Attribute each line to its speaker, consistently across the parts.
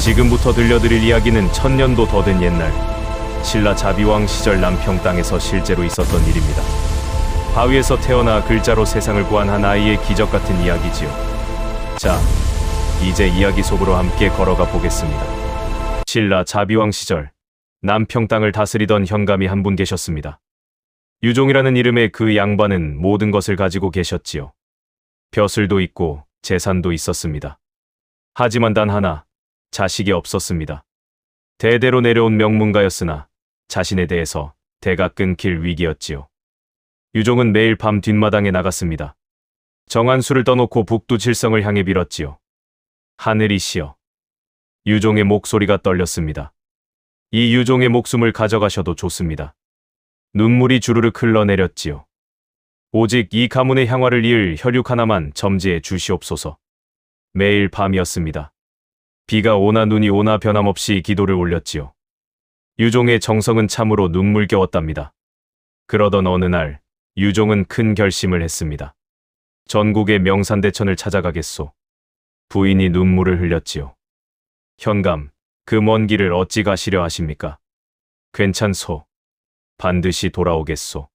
Speaker 1: 지금부터 들려드릴 이야기는 1000년도 더 된 옛날 신라 자비왕 시절 남평 땅에서 실제로 있었던 일입니다. 바위에서 태어나 글자로 세상을 구한 한 아이의 기적 같은 이야기지요. 자, 이제 이야기 속으로 함께 걸어가 보겠습니다. 신라 자비왕 시절 남평 땅을 다스리던 현감이 한 분 계셨습니다. 유종이라는 이름의 그 양반은 모든 것을 가지고 계셨지요. 벼슬도 있고 재산도 있었습니다. 하지만 단 하나, 자식이 없었습니다. 대대로 내려온 명문가였으나 자신에 대해서 대가 끊길 위기였지요. 유종은 매일 밤 뒷마당에 나갔습니다. 정한 수를 떠놓고 북두칠성을 향해 빌었지요. 하늘이시여. 유종의 목소리가 떨렸습니다. 이 유종의 목숨을 가져가셔도 좋습니다. 눈물이 주르륵 흘러내렸지요. 오직 이 가문의 향화를 이을 혈육 하나만 점지해 주시옵소서. 매일 밤이었습니다. 비가 오나 눈이 오나 변함없이 기도를 올렸지요. 유종의 정성은 참으로 눈물겨웠답니다. 그러던 어느 날 유종은 큰 결심을 했습니다. 전국의 명산대천을 찾아가겠소. 부인이 눈물을 흘렸지요. 현감, 그 먼 길을 어찌 가시려 하십니까? 괜찮소. 반드시 돌아오겠소.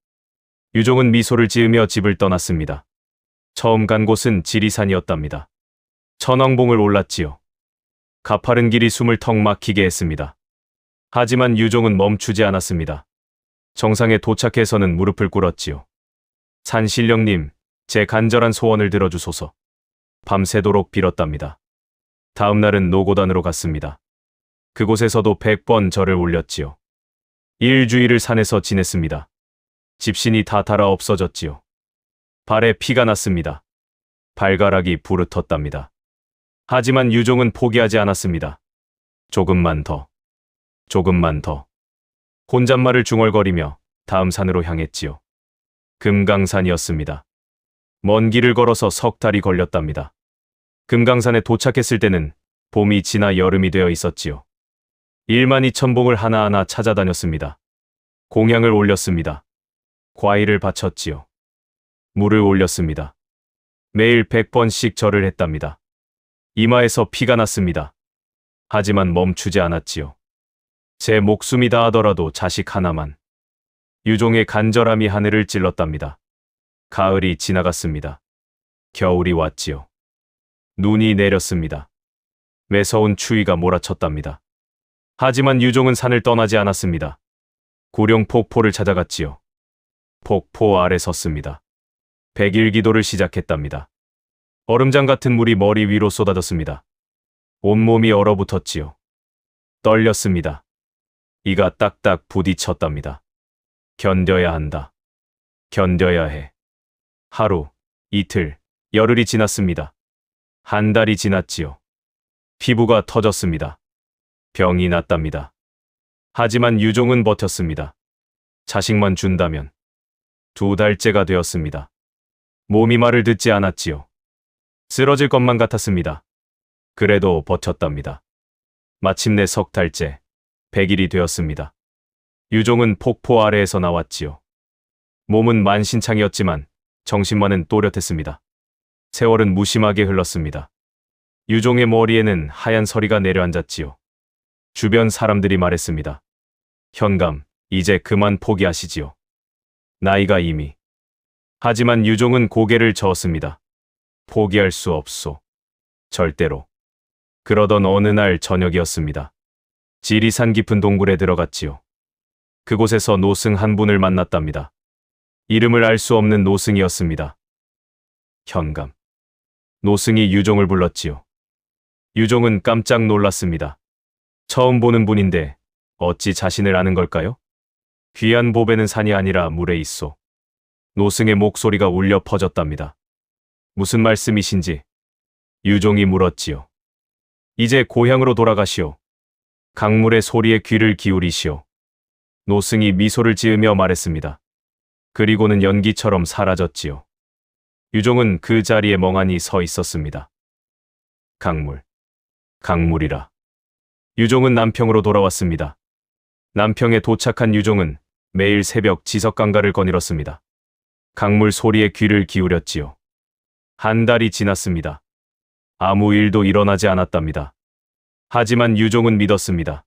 Speaker 1: 유종은 미소를 지으며 집을 떠났습니다. 처음 간 곳은 지리산이었답니다. 천왕봉을 올랐지요. 가파른 길이 숨을 턱 막히게 했습니다. 하지만 유종은 멈추지 않았습니다. 정상에 도착해서는 무릎을 꿇었지요. 산신령님, 제 간절한 소원을 들어주소서. 밤새도록 빌었답니다. 다음 날은 노고단으로 갔습니다. 그곳에서도 100번 절을 올렸지요. 일주일을 산에서 지냈습니다. 집신이 다 닳아 없어졌지요. 발에 피가 났습니다. 발가락이 부르텄답니다. 하지만 유종은 포기하지 않았습니다. 조금만 더, 조금만 더. 혼잣말을 중얼거리며 다음 산으로 향했지요. 금강산이었습니다. 먼 길을 걸어서 석 달이 걸렸답니다. 금강산에 도착했을 때는 봄이 지나 여름이 되어 있었지요. 12,000봉을 하나하나 찾아다녔습니다. 공양을 올렸습니다. 과일을 바쳤지요. 물을 올렸습니다. 매일 100번씩 절을 했답니다. 이마에서 피가 났습니다. 하지만 멈추지 않았지요. 제 목숨이 다하더라도 자식 하나만. 유종의 간절함이 하늘을 찔렀답니다. 가을이 지나갔습니다. 겨울이 왔지요. 눈이 내렸습니다. 매서운 추위가 몰아쳤답니다. 하지만 유종은 산을 떠나지 않았습니다. 구룡 폭포를 찾아갔지요. 폭포 아래 섰습니다. 100일 기도를 시작했답니다. 얼음장 같은 물이 머리 위로 쏟아졌습니다. 온몸이 얼어붙었지요. 떨렸습니다. 이가 딱딱 부딪혔답니다. 견뎌야 한다. 견뎌야 해. 하루, 이틀, 열흘이 지났습니다. 한 달이 지났지요. 피부가 터졌습니다. 병이 났답니다. 하지만 유종은 버텼습니다. 자식만 준다면. 2달째가 되었습니다. 몸이 말을 듣지 않았지요. 쓰러질 것만 같았습니다. 그래도 버텼답니다. 마침내 석 달째, 100일이 되었습니다. 유종은 폭포 아래에서 나왔지요. 몸은 만신창이었지만 정신만은 또렷했습니다. 세월은 무심하게 흘렀습니다. 유종의 머리에는 하얀 서리가 내려앉았지요. 주변 사람들이 말했습니다. 현감, 이제 그만 포기하시지요. 나이가 이미. 하지만 유종은 고개를 저었습니다. 포기할 수 없소. 절대로. 그러던 어느 날 저녁이었습니다. 지리산 깊은 동굴에 들어갔지요. 그곳에서 노승 한 분을 만났답니다. 이름을 알 수 없는 노승이었습니다. 현감. 노승이 유종을 불렀지요. 유종은 깜짝 놀랐습니다. 처음 보는 분인데 어찌 자신을 아는 걸까요? 귀한 보배는 산이 아니라 물에 있소. 노승의 목소리가 울려 퍼졌답니다. 무슨 말씀이신지 유종이 물었지요. 이제 고향으로 돌아가시오. 강물의 소리에 귀를 기울이시오. 노승이 미소를 지으며 말했습니다. 그리고는 연기처럼 사라졌지요. 유종은 그 자리에 멍하니 서 있었습니다. 강물. 강물이라. 유종은 남평으로 돌아왔습니다. 남평에 도착한 유종은 매일 새벽 지석강가를 거닐었습니다. 강물 소리에 귀를 기울였지요. 한 달이 지났습니다. 아무 일도 일어나지 않았답니다. 하지만 유종은 믿었습니다.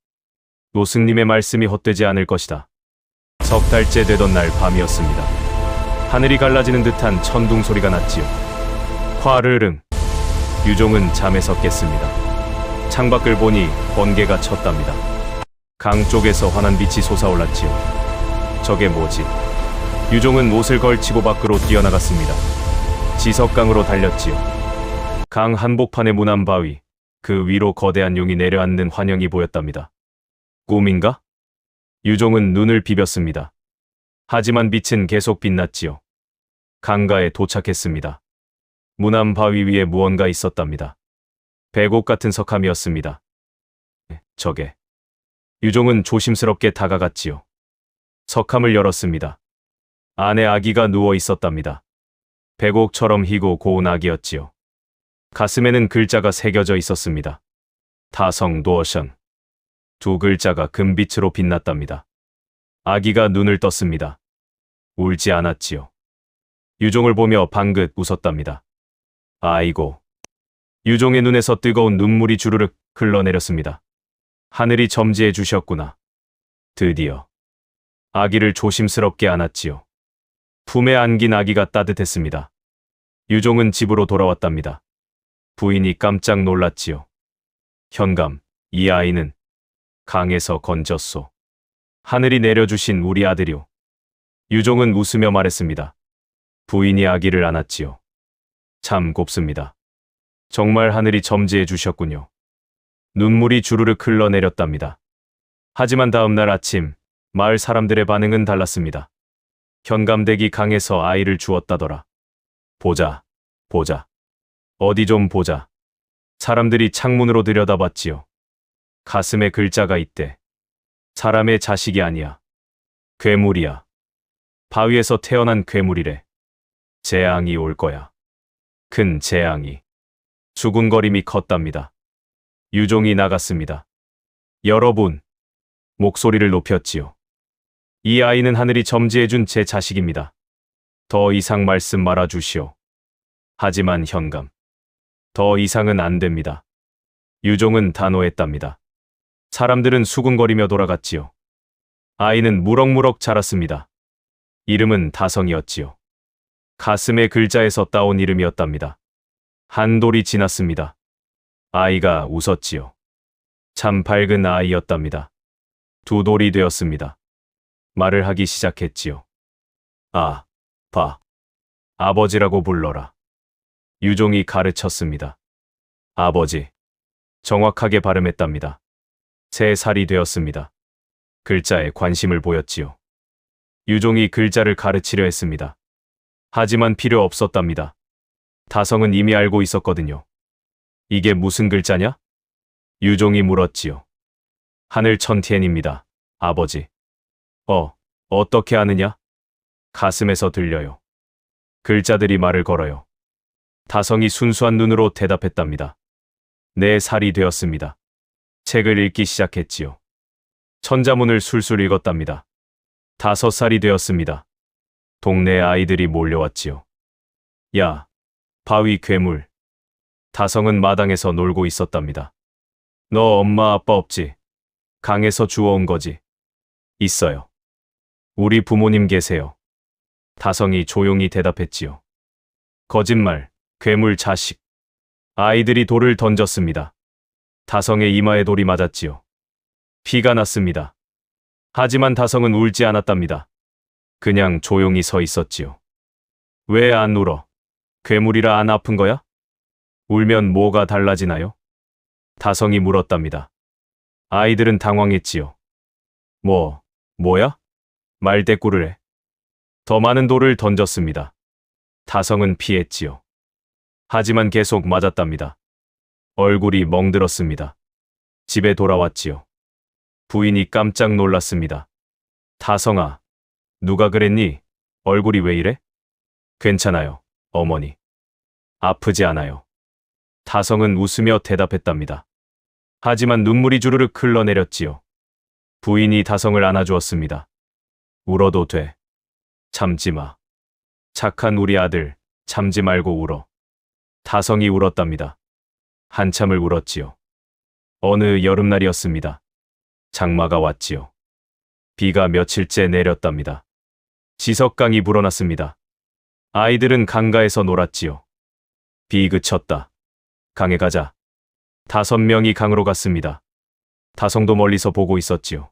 Speaker 1: 노승님의 말씀이 헛되지 않을 것이다. 석 달째 되던 날 밤이었습니다. 하늘이 갈라지는 듯한 천둥 소리가 났지요. 화르릉. 유종은 잠에서 깼습니다. 창밖을 보니 번개가 쳤답니다. 강 쪽에서 환한 빛이 솟아올랐지요. 저게 뭐지? 유종은 옷을 걸치고 밖으로 뛰어나갔습니다. 지석강으로 달렸지요. 강 한복판의 무남 바위, 그 위로 거대한 용이 내려앉는 환영이 보였답니다. 꿈인가? 유종은 눈을 비볐습니다. 하지만 빛은 계속 빛났지요. 강가에 도착했습니다. 무남 바위 위에 무언가 있었답니다. 배곡 같은 석함이었습니다. 저게. 유종은 조심스럽게 다가갔지요. 석함을 열었습니다. 안에 아기가 누워 있었답니다. 배곡처럼 희고 고운 아기였지요. 가슴에는 글자가 새겨져 있었습니다. 다성 도어션. 두 글자가 금빛으로 빛났답니다. 아기가 눈을 떴습니다. 울지 않았지요. 유종을 보며 방긋 웃었답니다. 아이고. 유종의 눈에서 뜨거운 눈물이 주르륵 흘러내렸습니다. 하늘이 점지해 주셨구나. 드디어. 아기를 조심스럽게 안았지요. 품에 안긴 아기가 따뜻했습니다. 유종은 집으로 돌아왔답니다. 부인이 깜짝 놀랐지요. 현감, 이 아이는 강에서 건졌소. 하늘이 내려주신 우리 아들이오. 유종은 웃으며 말했습니다. 부인이 아기를 안았지요. 참 곱습니다. 정말 하늘이 점지해 주셨군요. 눈물이 주르륵 흘러내렸답니다. 하지만 다음 날 아침, 마을 사람들의 반응은 달랐습니다. 현감댁이 강에서 아이를 주었다더라. 보자, 보자. 어디 좀 보자. 사람들이 창문으로 들여다봤지요. 가슴에 글자가 있대. 사람의 자식이 아니야. 괴물이야. 바위에서 태어난 괴물이래. 재앙이 올 거야. 큰 재앙이. 수군거림이 컸답니다. 유종이 나갔습니다. 여러분, 목소리를 높였지요. 이 아이는 하늘이 점지해준 제 자식입니다. 더 이상 말씀 말아주시오. 하지만 현감, 더 이상은 안 됩니다. 유종은 단호했답니다. 사람들은 수군거리며 돌아갔지요. 아이는 무럭무럭 자랐습니다. 이름은 다성이었지요. 가슴의 글자에서 따온 이름이었답니다. 한 돌이 지났습니다. 아이가 웃었지요. 참 밝은 아이였답니다. 두 돌이 되었습니다. 말을 하기 시작했지요. 아, 봐. 아버지라고 불러라. 유종이 가르쳤습니다. 아버지. 정확하게 발음했답니다. 3살이 되었습니다. 글자에 관심을 보였지요. 유종이 글자를 가르치려 했습니다. 하지만 필요 없었답니다. 다성은 이미 알고 있었거든요. 이게 무슨 글자냐? 유종이 물었지요. 하늘 천티엔입니다, 아버지. 어떻게 아느냐? 가슴에서 들려요. 글자들이 말을 걸어요. 다성이 순수한 눈으로 대답했답니다. 4살이 되었습니다. 책을 읽기 시작했지요. 천자문을 술술 읽었답니다. 5살이 되었습니다. 동네 아이들이 몰려왔지요. 야, 바위 괴물. 다성은 마당에서 놀고 있었답니다. 너 엄마 아빠 없지? 강에서 주워온 거지? 있어요. 우리 부모님 계세요. 다성이 조용히 대답했지요. 거짓말, 괴물 자식. 아이들이 돌을 던졌습니다. 다성의 이마에 돌이 맞았지요. 피가 났습니다. 하지만 다성은 울지 않았답니다. 그냥 조용히 서 있었지요. 왜 안 울어? 괴물이라 안 아픈 거야? 울면 뭐가 달라지나요? 다성이 물었답니다. 아이들은 당황했지요. 뭐야? 말대꾸를 해. 더 많은 돌을 던졌습니다. 다성은 피했지요. 하지만 계속 맞았답니다. 얼굴이 멍들었습니다. 집에 돌아왔지요. 부인이 깜짝 놀랐습니다. 다성아, 누가 그랬니? 얼굴이 왜 이래? 괜찮아요, 어머니. 아프지 않아요. 다성은 웃으며 대답했답니다. 하지만 눈물이 주르륵 흘러내렸지요. 부인이 다성을 안아주었습니다. 울어도 돼. 참지 마. 착한 우리 아들, 참지 말고 울어. 다성이 울었답니다. 한참을 울었지요. 어느 여름날이었습니다. 장마가 왔지요. 비가 며칠째 내렸답니다. 지석강이 불어났습니다. 아이들은 강가에서 놀았지요. 비 그쳤다. 강에 가자. 5명이 강으로 갔습니다. 다성도 멀리서 보고 있었지요.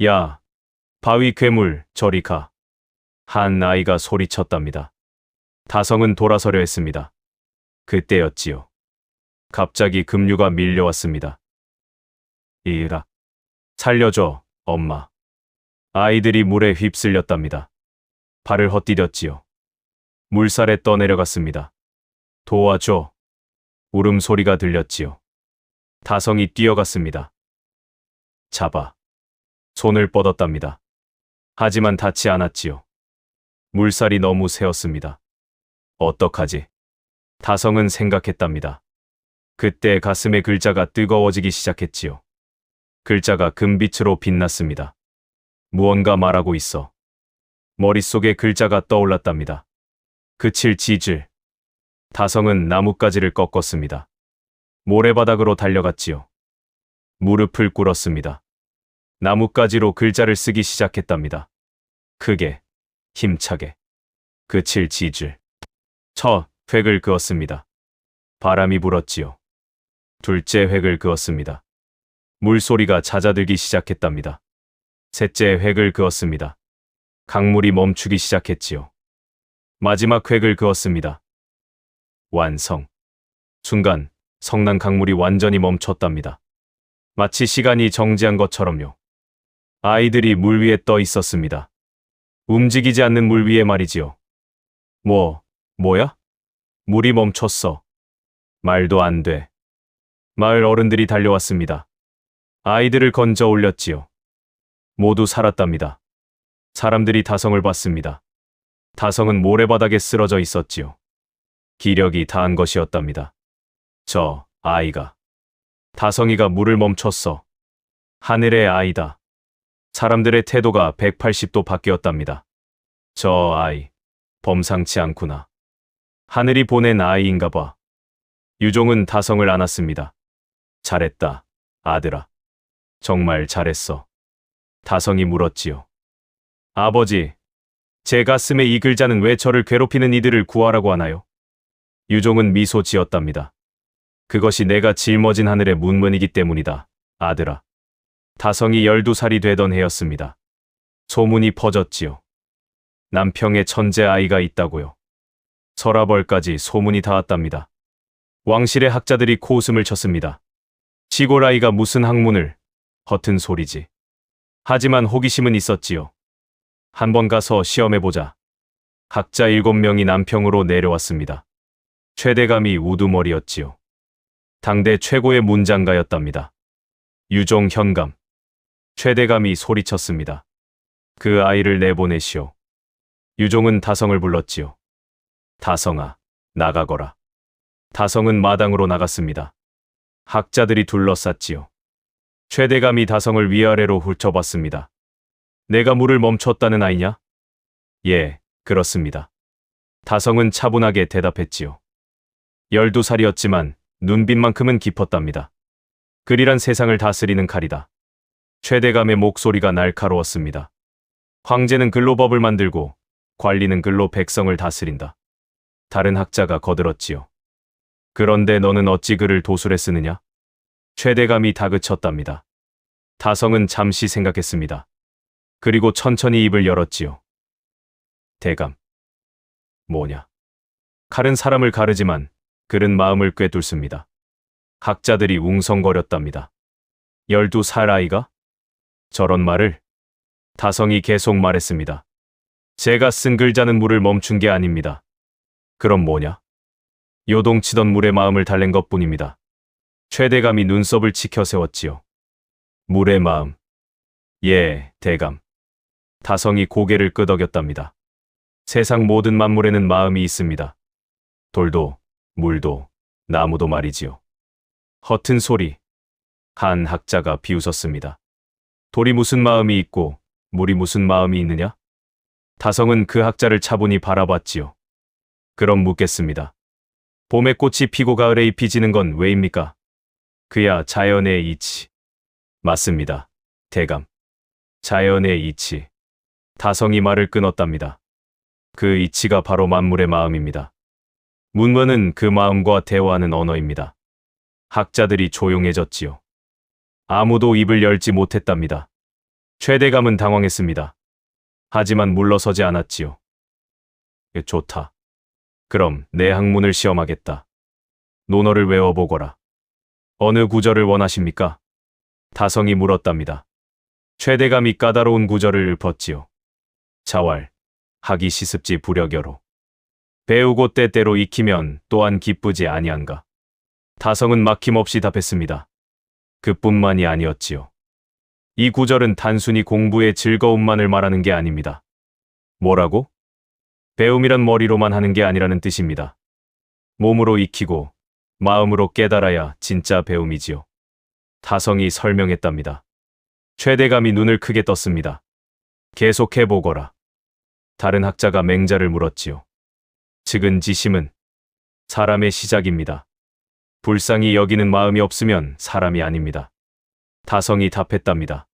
Speaker 1: 야, 바위 괴물, 저리 가. 한 아이가 소리쳤답니다. 다성은 돌아서려 했습니다. 그때였지요. 갑자기 급류가 밀려왔습니다. 이라, 살려줘, 엄마. 아이들이 물에 휩쓸렸답니다. 발을 헛디뎠지요. 물살에 떠내려갔습니다. 도와줘. 울음소리가 들렸지요. 다성이 뛰어갔습니다. 잡아. 손을 뻗었답니다. 하지만 닿지 않았지요. 물살이 너무 세었습니다. 어떡하지? 다성은 생각했답니다. 그때 가슴의 글자가 뜨거워지기 시작했지요. 글자가 금빛으로 빛났습니다. 무언가 말하고 있어. 머릿속에 글자가 떠올랐답니다. 그칠 지질. 다성은 나뭇가지를 꺾었습니다. 모래바닥으로 달려갔지요. 무릎을 꿇었습니다. 나뭇가지로 글자를 쓰기 시작했답니다. 크게, 힘차게. 그칠 지질. 첫 획을 그었습니다. 바람이 불었지요. 둘째 획을 그었습니다. 물소리가 잦아들기 시작했답니다. 셋째 획을 그었습니다. 강물이 멈추기 시작했지요. 마지막 획을 그었습니다. 완성. 순간 성난 강물이 완전히 멈췄답니다. 마치 시간이 정지한 것처럼요. 아이들이 물 위에 떠 있었습니다. 움직이지 않는 물 위에 말이지요. 뭐야? 물이 멈췄어. 말도 안 돼. 마을 어른들이 달려왔습니다. 아이들을 건져 올렸지요. 모두 살았답니다. 사람들이 다성을 봤습니다. 다성은 모래바닥에 쓰러져 있었지요. 기력이 다한 것이었답니다. 저 아이가. 다성이가 물을 멈췄어. 하늘의 아이다. 사람들의 태도가 180도 바뀌었답니다. 저 아이, 범상치 않구나. 하늘이 보낸 아이인가 봐. 유종은 다성을 안았습니다. 잘했다, 아들아. 정말 잘했어. 다성이 물었지요. 아버지, 제 가슴에 이 글자는 왜 저를 괴롭히는 이들을 구하라고 하나요? 유종은 미소 지었답니다. 그것이 내가 짊어진 하늘의 문문이기 때문이다, 아들아. 다성이 12살이 되던 해였습니다. 소문이 퍼졌지요. 남평에 천재 아이가 있다고요. 서라벌까지 소문이 닿았답니다. 왕실의 학자들이 코웃음을 쳤습니다. 시골 아이가 무슨 학문을, 허튼 소리지. 하지만 호기심은 있었지요. 한번 가서 시험해보자. 학자 7명이 남평으로 내려왔습니다. 최대감이 우두머리였지요. 당대 최고의 문장가였답니다. 유종 현감. 최대감이 소리쳤습니다. 그 아이를 내보내시오. 유종은 다성을 불렀지요. 다성아, 나가거라. 다성은 마당으로 나갔습니다. 학자들이 둘러쌌지요. 최대감이 다성을 위아래로 훑어봤습니다. 내가 물을 멈췄다는 아이냐? 예, 그렇습니다. 다성은 차분하게 대답했지요. 12살이었지만 눈빛만큼은 깊었답니다. 글이란 세상을 다스리는 칼이다. 최대감의 목소리가 날카로웠습니다. 황제는 글로 법을 만들고 관리는 글로 백성을 다스린다. 다른 학자가 거들었지요. 그런데 너는 어찌 글을 도술에 쓰느냐? 최대감이 다그쳤답니다. 다성은 잠시 생각했습니다. 그리고 천천히 입을 열었지요. 대감. 뭐냐? 칼은 사람을 가르지만 글은 마음을 꿰뚫습니다. 학자들이 웅성거렸답니다. 12살 아이가? 저런 말을? 다성이 계속 말했습니다. 제가 쓴 글자는 물을 멈춘 게 아닙니다. 그럼 뭐냐? 요동치던 물의 마음을 달랜 것뿐입니다. 최대감이 눈썹을 치켜 세웠지요. 물의 마음. 예, 대감. 다성이 고개를 끄덕였답니다. 세상 모든 만물에는 마음이 있습니다. 돌도, 물도, 나무도 말이지요. 허튼 소리. 한 학자가 비웃었습니다. 돌이 무슨 마음이 있고 물이 무슨 마음이 있느냐? 다성은 그 학자를 차분히 바라봤지요. 그럼 묻겠습니다. 봄에 꽃이 피고 가을에 잎이 지는 건 왜입니까? 그야 자연의 이치. 맞습니다. 대감. 자연의 이치. 다성이 말을 끊었답니다. 그 이치가 바로 만물의 마음입니다. 문문은 그 마음과 대화하는 언어입니다. 학자들이 조용해졌지요. 아무도 입을 열지 못했답니다. 최대감은 당황했습니다. 하지만 물러서지 않았지요. 좋다. 그럼 내 학문을 시험하겠다. 논어를 외워보거라. 어느 구절을 원하십니까? 다성이 물었답니다. 최대감이 까다로운 구절을 읊었지요. 자왈, 하기 시습지 불여겨로. 배우고 때때로 익히면 또한 기쁘지 아니한가. 다성은 막힘없이 답했습니다. 그뿐만이 아니었지요. 이 구절은 단순히 공부의 즐거움만을 말하는 게 아닙니다. 뭐라고? 배움이란 머리로만 하는 게 아니라는 뜻입니다. 몸으로 익히고 마음으로 깨달아야 진짜 배움이지요. 다성이 설명했답니다. 최대감이 눈을 크게 떴습니다. 계속해보거라. 다른 학자가 맹자를 물었지요. 측은지심은 사람의 시작입니다. 불쌍히 여기는 마음이 없으면 사람이 아닙니다. 다성이 답했답니다.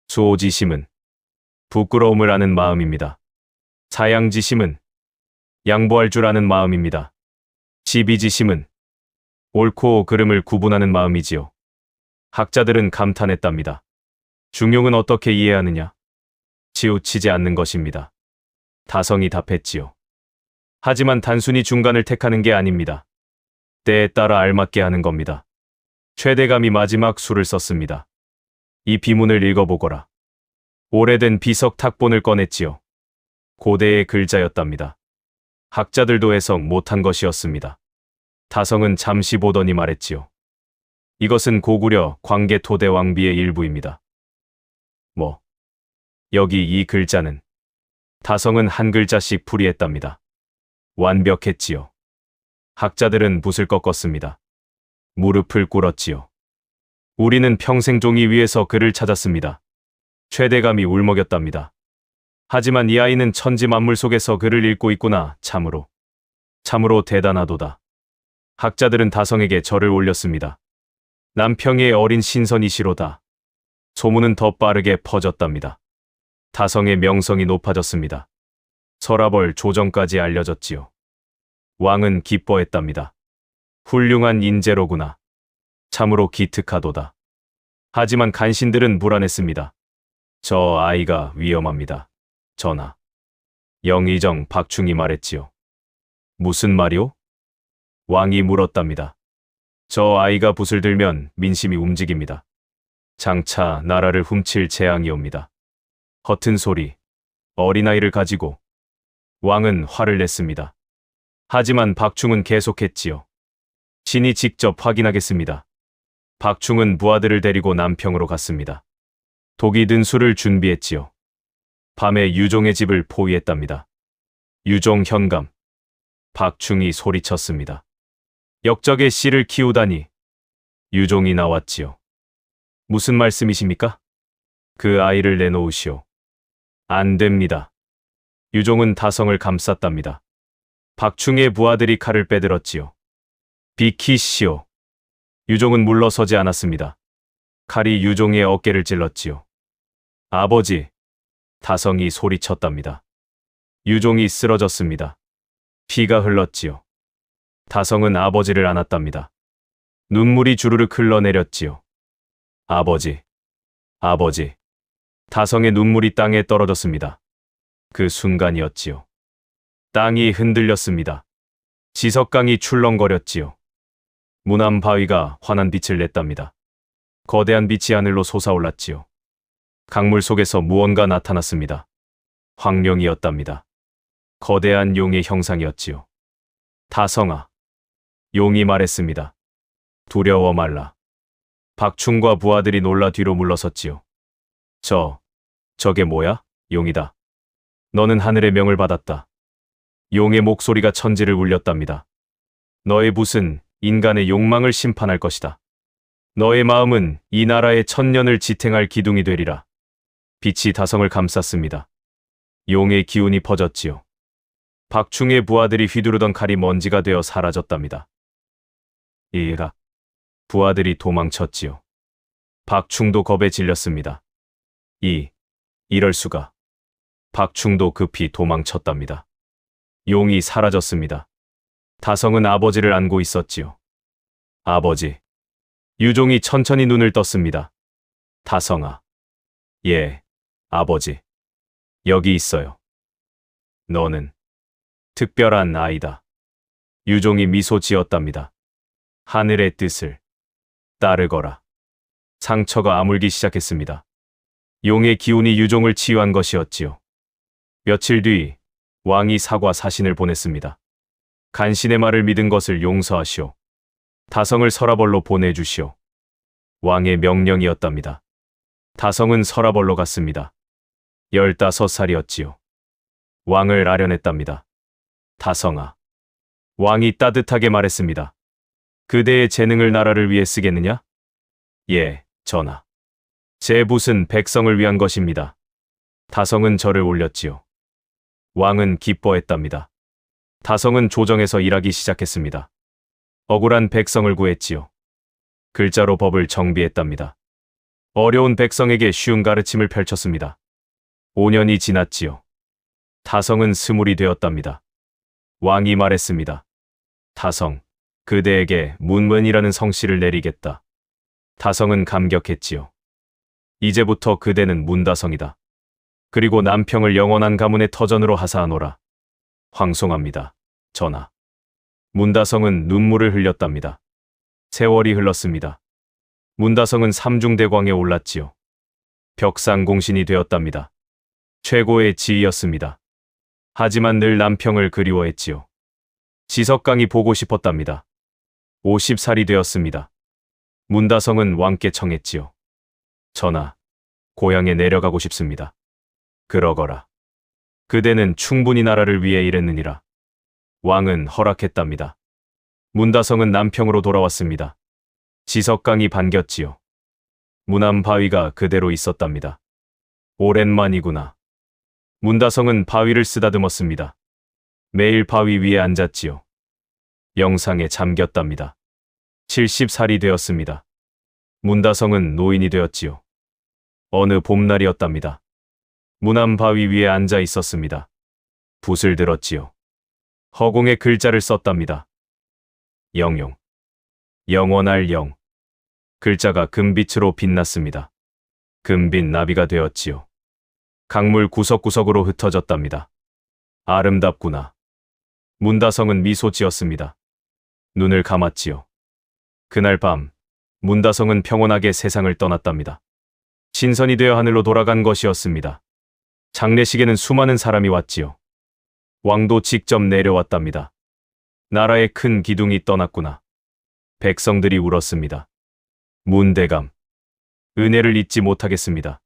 Speaker 1: 수호지심은 부끄러움을 아는 마음입니다. 사양지심은 양보할 줄 아는 마음입니다. 시비지심은 옳고 그름을 구분하는 마음이지요. 학자들은 감탄했답니다. 중용은 어떻게 이해하느냐? 치우치지 않는 것입니다. 다성이 답했지요. 하지만 단순히 중간을 택하는 게 아닙니다. 때에 따라 알맞게 하는 겁니다. 최대감이 마지막 수를 썼습니다. 이 비문을 읽어보거라. 오래된 비석 탁본을 꺼냈지요. 고대의 글자였답니다. 학자들도 해석 못한 것이었습니다. 다성은 잠시 보더니 말했지요. 이것은 고구려 광개 토대 왕비의 일부입니다. 뭐? 여기 이 글자는? 다성은 한 글자씩 풀이했답니다. 완벽했지요. 학자들은 붓을 꺾었습니다. 무릎을 꿇었지요. 우리는 평생 종이 위에서 글을 찾았습니다. 최대감이 울먹였답니다. 하지만 이 아이는 천지 만물 속에서 글을 읽고 있구나. 참으로 대단하도다. 학자들은 다성에게 절을 올렸습니다. 남평의 어린 신선이시로다. 소문은 더 빠르게 퍼졌답니다. 다성의 명성이 높아졌습니다. 서라벌 조정까지 알려졌지요. 왕은 기뻐했답니다. 훌륭한 인재로구나. 참으로 기특하도다. 하지만 간신들은 불안했습니다. 저 아이가 위험합니다. 전하. 영의정 박충이 말했지요. 무슨 말이오? 왕이 물었답니다. 저 아이가 붓을 들면 민심이 움직입니다. 장차 나라를 훔칠 재앙이 옵니다. 허튼 소리, 어린아이를 가지고. 왕은 화를 냈습니다. 하지만 박충은 계속했지요. 신이 직접 확인하겠습니다. 박충은 부하들을 데리고 남평으로 갔습니다. 독이 든 술을 준비했지요. 밤에 유종의 집을 포위했답니다. 유종 현감. 박충이 소리쳤습니다. 역적의 씨를 키우다니. 유종이 나왔지요. 무슨 말씀이십니까? 그 아이를 내놓으시오. 안 됩니다. 유종은 다성을 감쌌답니다. 박충의 부하들이 칼을 빼들었지요. 비키시오. 유종은 물러서지 않았습니다. 칼이 유종의 어깨를 찔렀지요. 아버지. 다성이 소리쳤답니다. 유종이 쓰러졌습니다. 피가 흘렀지요. 다성은 아버지를 안았답니다. 눈물이 주르륵 흘러내렸지요. 아버지. 아버지. 다성의 눈물이 땅에 떨어졌습니다. 그 순간이었지요. 땅이 흔들렸습니다. 지석강이 출렁거렸지요. 무남 바위가 환한 빛을 냈답니다. 거대한 빛이 하늘로 솟아올랐지요. 강물 속에서 무언가 나타났습니다. 황룡이었답니다. 거대한 용의 형상이었지요. 다성아. 용이 말했습니다. 두려워 말라. 박충과 부하들이 놀라 뒤로 물러섰지요. 저게 뭐야? 용이다. 너는 하늘의 명을 받았다. 용의 목소리가 천지를 울렸답니다. 너의 붓은 인간의 욕망을 심판할 것이다. 너의 마음은 이 나라의 천년을 지탱할 기둥이 되리라. 빛이 다성을 감쌌습니다. 용의 기운이 퍼졌지요. 박충의 부하들이 휘두르던 칼이 먼지가 되어 사라졌답니다. 이라. 부하들이 도망쳤지요. 박충도 겁에 질렸습니다. 이럴 수가. 박충도 급히 도망쳤답니다. 용이 사라졌습니다. 다성은 아버지를 안고 있었지요. 아버지. 유종이 천천히 눈을 떴습니다. 다성아. 예, 아버지. 여기 있어요. 너는 특별한 아이다. 유종이 미소 지었답니다. 하늘의 뜻을 따르거라. 상처가 아물기 시작했습니다. 용의 기운이 유종을 치유한 것이었지요. 며칠 뒤 왕이 사과 사신을 보냈습니다. 간신의 말을 믿은 것을 용서하시오. 다성을 서라벌로 보내주시오. 왕의 명령이었답니다. 다성은 서라벌로 갔습니다. 15살이었지요. 왕을 아련했답니다. 다성아. 왕이 따뜻하게 말했습니다. 그대의 재능을 나라를 위해 쓰겠느냐? 예, 전하. 제 붓은 백성을 위한 것입니다. 다성은 절을 올렸지요. 왕은 기뻐했답니다. 다성은 조정에서 일하기 시작했습니다. 억울한 백성을 구했지요. 글자로 법을 정비했답니다. 어려운 백성에게 쉬운 가르침을 펼쳤습니다. 5년이 지났지요. 다성은 스물이 되었답니다. 왕이 말했습니다. 다성, 그대에게 문문이라는 성씨를 내리겠다. 다성은 감격했지요. 이제부터 그대는 문다성이다. 그리고 남평을 영원한 가문의 터전으로 하사하노라. 황송합니다. 전하. 문다성은 눈물을 흘렸답니다. 세월이 흘렀습니다. 문다성은 삼중대광에 올랐지요. 벽상공신이 되었답니다. 최고의 지위였습니다. 하지만 늘 남평을 그리워했지요. 지석강이 보고 싶었답니다. 50살이 되었습니다. 문다성은 왕께 청했지요. 전하, 고향에 내려가고 싶습니다. 그러거라. 그대는 충분히 나라를 위해 일했느니라. 왕은 허락했답니다. 문다성은 남평으로 돌아왔습니다. 지석강이 반겼지요. 문암 바위가 그대로 있었답니다. 오랜만이구나. 문다성은 바위를 쓰다듬었습니다. 매일 바위 위에 앉았지요. 영상에 잠겼답니다. 70살이 되었습니다. 문다성은 노인이 되었지요. 어느 봄날이었답니다. 문암 바위 위에 앉아 있었습니다. 붓을 들었지요. 허공에 글자를 썼답니다. 영용. 영원할 영. 글자가 금빛으로 빛났습니다. 금빛 나비가 되었지요. 강물 구석구석으로 흩어졌답니다. 아름답구나. 문다성은 미소 지었습니다. 눈을 감았지요. 그날 밤, 문다성은 평온하게 세상을 떠났답니다. 신선이 되어 하늘로 돌아간 것이었습니다. 장례식에는 수많은 사람이 왔지요. 왕도 직접 내려왔답니다. 나라의 큰 기둥이 떠났구나. 백성들이 울었습니다. 문대감. 은혜를 잊지 못하겠습니다.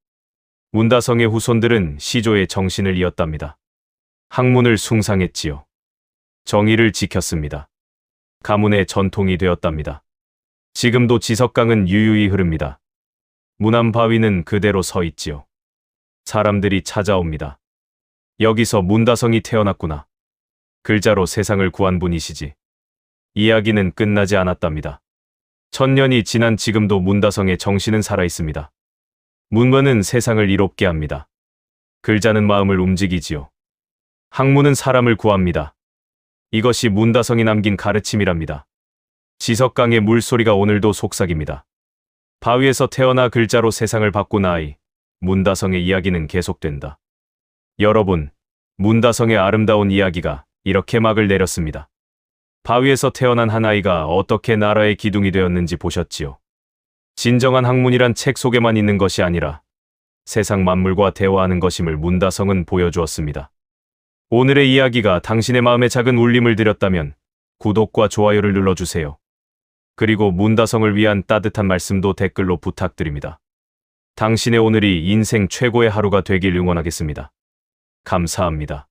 Speaker 1: 문다성의 후손들은 시조의 정신을 이었답니다. 학문을 숭상했지요. 정의를 지켰습니다. 가문의 전통이 되었답니다. 지금도 지석강은 유유히 흐릅니다. 문암 바위는 그대로 서 있지요. 사람들이 찾아옵니다. 여기서 문다성이 태어났구나. 글자로 세상을 구한 분이시지. 이야기는 끝나지 않았답니다. 1000년이 지난 지금도 문다성의 정신은 살아있습니다. 문문은 세상을 이롭게 합니다. 글자는 마음을 움직이지요. 학문은 사람을 구합니다. 이것이 문다성이 남긴 가르침이랍니다. 지석강의 물소리가 오늘도 속삭입니다. 바위에서 태어나 글자로 세상을 바꾼 아이, 문다성의 이야기는 계속된다. 여러분, 문다성의 아름다운 이야기가 이렇게 막을 내렸습니다. 바위에서 태어난 한 아이가 어떻게 나라의 기둥이 되었는지 보셨지요? 진정한 학문이란 책 속에만 있는 것이 아니라 세상 만물과 대화하는 것임을 문다성은 보여주었습니다. 오늘의 이야기가 당신의 마음에 작은 울림을 드렸다면 구독과 좋아요를 눌러주세요. 그리고 문다성을 위한 따뜻한 말씀도 댓글로 부탁드립니다. 당신의 오늘이 인생 최고의 하루가 되길 응원하겠습니다. 감사합니다.